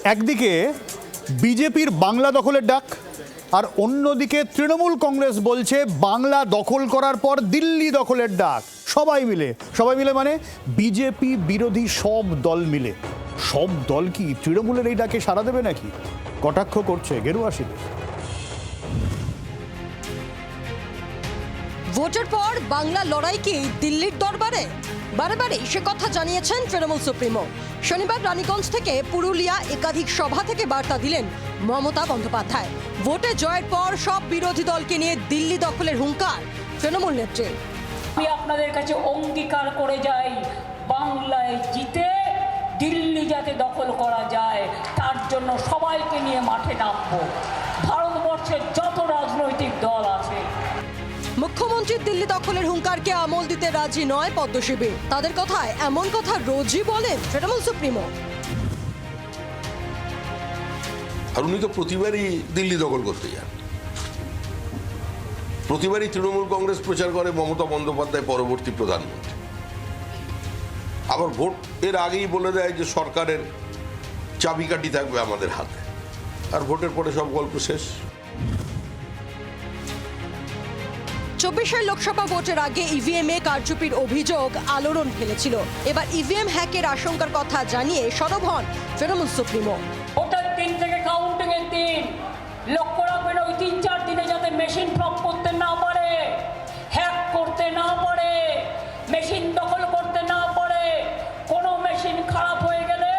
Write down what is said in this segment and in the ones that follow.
একদিকে বিজেপির বাংলা দখলের ডাক, আর অন্যদিকে তৃণমূল কংগ্রেস বলছে বাংলা দখল করার পর দিল্লি দখলের ডাক। সবাই মিলে মানে বিজেপি বিরোধী সব দল মিলে। সব দল কি তৃণমূলের এই ডাকে সাড়া দেবে নাকি? কটাক্ষ করছে গেরুয়া শিবির। ভোটের পর বাংলা লড়াই কি দিল্লির দরবারে? বারে সে কথা জানিয়েছেন তৃণমূল সুপ্রিমো। শনিবার রানীগঞ্জ থেকে পুরুলিয়া একাধিক সভা থেকে বার্তা দিলেন মমতা বন্দ্যোপাধ্যায়। ভোটে জয়ের পর সব বিরোধী দলকে নিয়ে দিল্লি দখলের হুঙ্কার তৃণমূল নেত্রীর। আমি আপনাদের কাছে অঙ্গীকার করে যাই, বাংলায় জিতে দিল্লি যাতে দখল করা যায় তার জন্য সবাইকে নিয়ে মাঠে নামবো। ভারতবর্ষের যত রাজনৈতিক দল আছে। মুখ্যমন্ত্রীর দিল্লি দখলের হুঙ্কারকে আমল দিতে রাজি নয় পদ্ম শিবির। তাদের কথায় এমন কথা রোজই বলেন তৃণমূল সুপ্রিমো। আর উনি তো প্রতিবারই দিল্লি দখল করতে যান। প্রতিবারই তৃণমূল কংগ্রেস প্রচার করে মমতা বন্দ্যোপাধ্যায় পরবর্তী প্রধানমন্ত্রী। আবার ভোট এর আগেই বলে দেয় যে সরকারের চাবিকাঠি থাকবে আমাদের হাতে, আর ভোটের পরে সব গল্প শেষ। 24 লোকসভা ভোটের আগে ইভিএম এ কারচুপির অভিযোগ আলোড়ন ফেলেছিল। এবার ইভিএম হ্যাকের আশঙ্কার কথা জানিয়ে সরব হন তৃণমূল সুপ্রিমো। ভোটের দিন থেকে কাউন্টিং এর দিন লক্ষ্য রাখবেন, ওই 3-4 দিনে যাতে মেশিন ফ্লপ করতে না পারে, হ্যাক করতে না পারে, মেশিন দখল করতে না পারে। কোনো মেশিন খারাপ হয়ে গেলে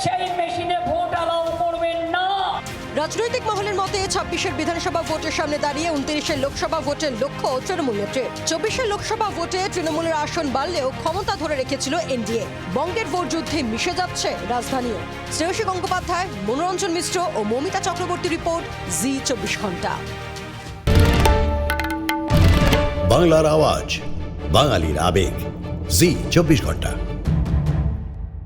সেই মেশিনে ভোট অ্যালাউ করবেন না। রাজনৈতিক মহলের মতে 26 বিধানসভা ভোটের সামনে দাঁড়িয়ে 29 লোকসভা ভোটের লক্ষ্য তৃণমূল নেত্রীর। 24 লোকসভা ভোটে তৃণমূলের আসন বাড়লেও ক্ষমতা ধরে রেখেছিল এনডিএ। বঙ্গের ভোট যুদ্ধে মিশে যাচ্ছে রাজধানীও। শ্রেয়সী গঙ্গোপাধ্যায়, মনোরঞ্জন মিশ্র ও মমিতা চক্রবর্তী রিপোর্ট, জি 24 ঘন্টা। বাংলার আওয়াজ, বাঙালির আবেগ, জি 24 ঘন্টা।